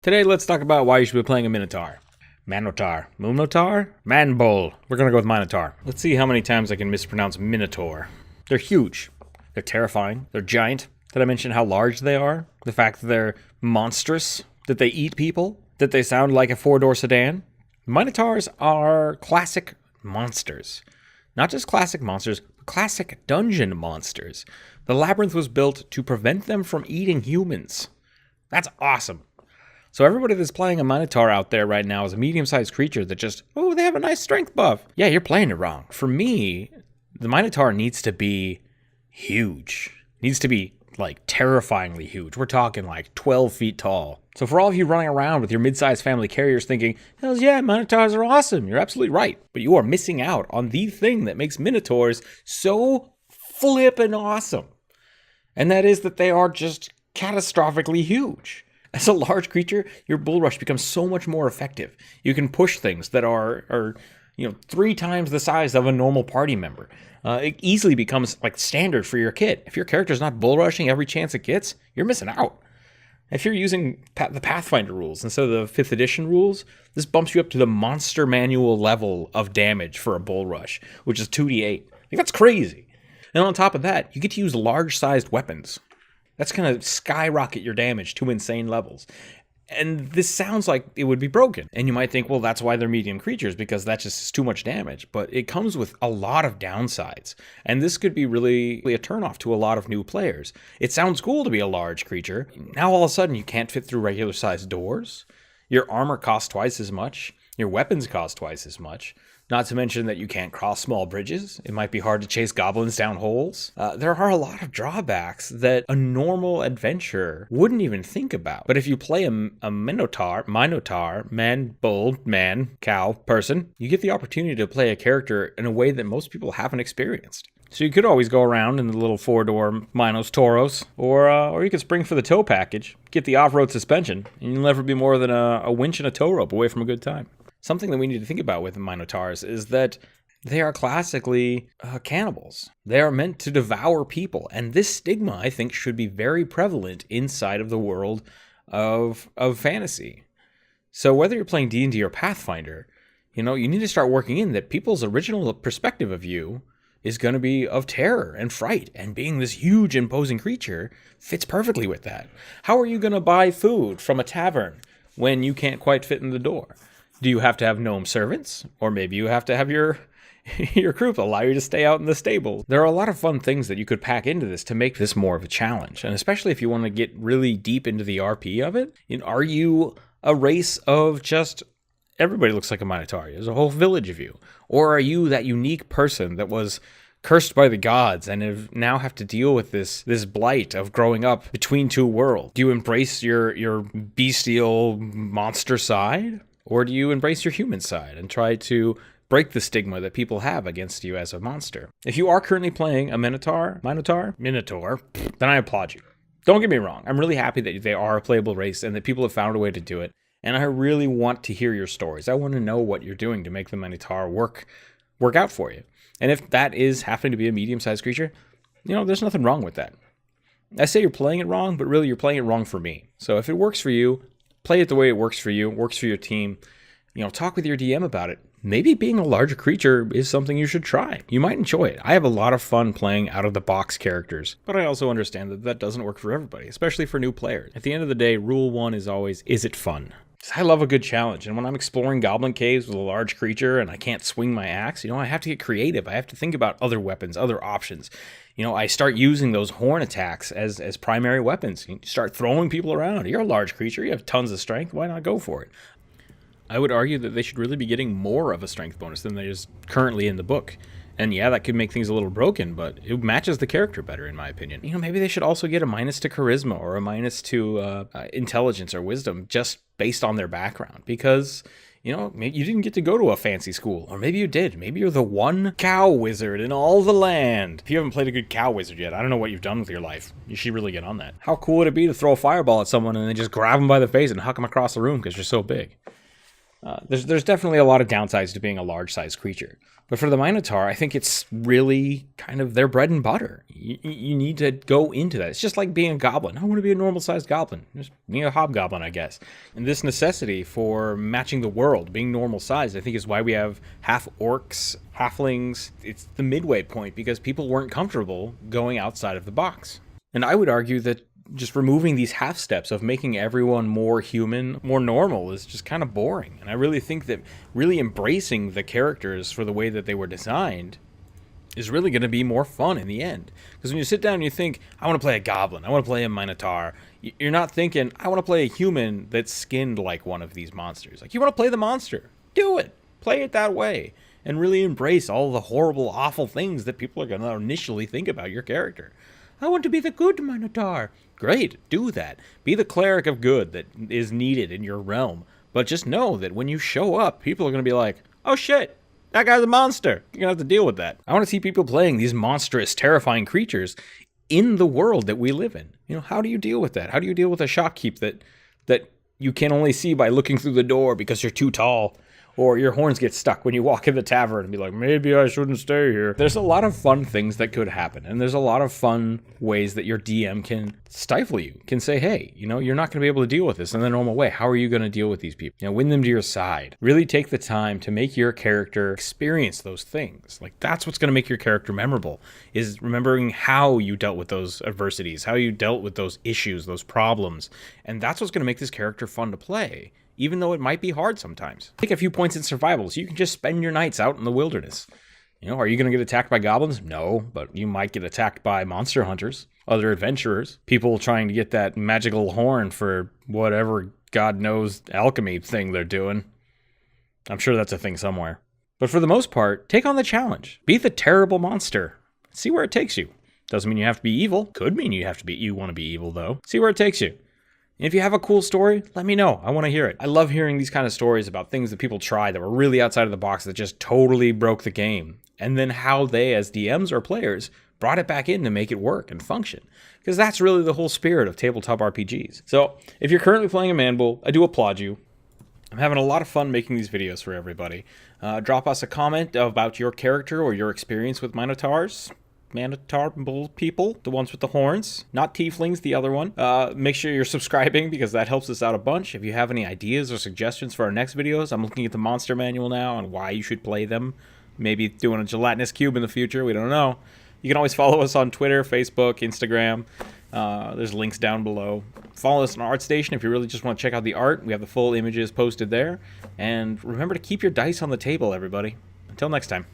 Today, let's talk about why you should be playing a Minotaur. Minotaur. Minotaur? Manbull. We're gonna go with Minotaur. Let's see how many times I can mispronounce Minotaur. They're huge. They're terrifying. They're giant. Did I mention how large they are? The fact that they're monstrous? That they eat people? That they sound like a four-door sedan? Minotaurs are classic monsters. Not just classic monsters, but classic dungeon monsters. The labyrinth was built to prevent them from eating humans. That's awesome. So everybody that's playing a Minotaur out there right now is a medium-sized creature that just, oh, they have a nice strength buff. Yeah, you're playing it wrong. For me, the Minotaur needs to be huge. Needs to be, like, terrifyingly huge. We're talking, like, 12 feet tall. So for all of you running around with your mid-sized family carriers thinking, hells yeah, Minotaurs are awesome, you're absolutely right. But you are missing out on the thing that makes Minotaurs so flippin' awesome. And that is that they are just catastrophically huge. As a large creature, your bull rush becomes so much more effective. You can push things that are 3 times the size of a normal party member. It easily becomes like standard for your kit. If your character's not bull rushing every chance it gets, you're missing out. If you're using the Pathfinder rules instead of the 5th edition rules, this bumps you up to the monster manual level of damage for a bull rush, which is 2d8. Like, that's crazy. And on top of that, you get to use large-sized weapons. That's going to skyrocket your damage to insane levels. And this sounds like it would be broken. And you might think, well, that's why they're medium creatures, because that just is too much damage. But it comes with a lot of downsides. And this could be really a turnoff to a lot of new players. It sounds cool to be a large creature. Now all of a sudden you can't fit through regular sized doors. Your armor costs twice as much. Your weapons cost twice as much. Not to mention that you can't cross small bridges. It might be hard to chase goblins down holes. There are a lot of drawbacks that a normal adventurer wouldn't even think about. But if you play a Minotaur, man, bull, man, cow, person, you get the opportunity to play a character in a way that most people haven't experienced. So you could always go around in the little 4-door Minotauros, or you could spring for the tow package, get the off-road suspension, and you'll never be more than a winch and a tow rope away from a good time. Something that we need to think about with Minotaurs is that they are classically cannibals. They are meant to devour people. And this stigma, I think, should be very prevalent inside of the world of fantasy. So whether you're playing D&D or Pathfinder, you need to start working in that people's original perspective of you is going to be of terror and fright. And being this huge, imposing creature fits perfectly with that. How are you going to buy food from a tavern when you can't quite fit in the door? Do you have to have gnome servants? Or maybe you have to have your group allow you to stay out in the stable. There are a lot of fun things that you could pack into this to make this more of a challenge. And especially if you want to get really deep into the RP of it. Are you a race of just everybody looks like a Minotaur? There's a whole village of you. Or are you that unique person that was cursed by the gods and now have to deal with this blight of growing up between two worlds? Do you embrace your bestial monster side? Or do you embrace your human side and try to break the stigma that people have against you as a monster? If you are currently playing a Minotaur, then I applaud you. Don't get me wrong. I'm really happy that they are a playable race and that people have found a way to do it. And I really want to hear your stories. I want to know what you're doing to make the Minotaur work out for you. And if that is happening to be a medium-sized creature, there's nothing wrong with that. I say you're playing it wrong, but really you're playing it wrong for me. So if it works for you, play it the way it works for you, works for your team. Talk with your DM about it. Maybe being a larger creature is something you should try. You might enjoy it. I have a lot of fun playing out-of-the-box characters, but I also understand that doesn't work for everybody, especially for new players. At the end of the day, rule 1 is always, is it fun? I love a good challenge, and when I'm exploring goblin caves with a large creature and I can't swing my axe, I have to get creative. I have to think about other weapons, other options. I start using those horn attacks as primary weapons. You start throwing people around. You're a large creature. You have tons of strength. Why not go for it? I would argue that they should really be getting more of a strength bonus than there is currently in the book. And yeah, that could make things a little broken, but it matches the character better, in my opinion. Maybe they should also get a minus to charisma or a minus to intelligence or wisdom just based on their background. Because maybe you didn't get to go to a fancy school, or maybe you did. Maybe you're the one cow wizard in all the land. If you haven't played a good cow wizard yet, I don't know what you've done with your life. You should really get on that. How cool would it be to throw a fireball at someone and then just grab them by the face and huck them across the room because you're so big? There's definitely a lot of downsides to being a large-sized creature. But for the Minotaur, I think it's really kind of their bread and butter. You need to go into that. It's just like being a goblin. I want to be a normal-sized goblin. Just being a hobgoblin, I guess. And this necessity for matching the world, being normal-sized, I think is why we have half-orcs, halflings. It's the midway point because people weren't comfortable going outside of the box. And I would argue that just removing these half steps of making everyone more human, more normal is just kind of boring. And I really think that really embracing the characters for the way that they were designed is really going to be more fun in the end. Because when you sit down and you think, I want to play a goblin, I want to play a Minotaur, you're not thinking, I want to play a human that's skinned like one of these monsters. Like, you want to play the monster. Do it. Play it that way. And really embrace all the horrible, awful things that people are going to initially think about your character. I want to be the good Minotaur. Great, do that. Be the cleric of good that is needed in your realm. But just know that when you show up, people are going to be like, oh shit, that guy's a monster. You're going to have to deal with that. I want to see people playing these monstrous, terrifying creatures in the world that we live in. You know, how do you deal with that? How do you deal with a shopkeep that you can only see by looking through the door because you're too tall? Or your horns get stuck when you walk in the tavern and be like, maybe I shouldn't stay here. There's a lot of fun things that could happen. And there's a lot of fun ways that your DM can stifle you, can say, hey, you know, you're not going to be able to deal with this in the normal way. How are you going to deal with these people? You know, win them to your side. Really take the time to make your character experience those things. Like, that's what's going to make your character memorable, is remembering how you dealt with those adversities, how you dealt with those issues, those problems. And that's what's going to make this character fun to play, even though it might be hard sometimes. Take a few points in survival so you can just spend your nights out in the wilderness. You know, are you going to get attacked by goblins? No, but you might get attacked by monster hunters, other adventurers, people trying to get that magical horn for whatever God knows alchemy thing they're doing. I'm sure that's a thing somewhere. But for the most part, take on the challenge. Be the terrible monster. See where it takes you. Doesn't mean you have to be evil. Could mean you want to be evil, though. See where it takes you. If you have a cool story, let me know. I want to hear it. I love hearing these kind of stories about things that people tried that were really outside of the box that just totally broke the game. And then how they, as DMs or players, brought it back in to make it work and function. Because that's really the whole spirit of tabletop RPGs. So, if you're currently playing a Man-Bull, I do applaud you. I'm having a lot of fun making these videos for everybody. Drop us a comment about your character or your experience with Minotaurs. Minotaur bull people, the ones with the horns, not tieflings, the other one. Make sure you're subscribing because that helps us out a bunch. If you have any ideas or suggestions for our next videos, I'm looking at the monster manual now and why you should play them. Maybe doing a gelatinous cube in the future, we don't know. You can always follow us on Twitter, Facebook, Instagram. There's links down below. Follow us on ArtStation if you really just want to check out the art. We have the full images posted there. And remember to keep your dice on the table, everybody. Until next time.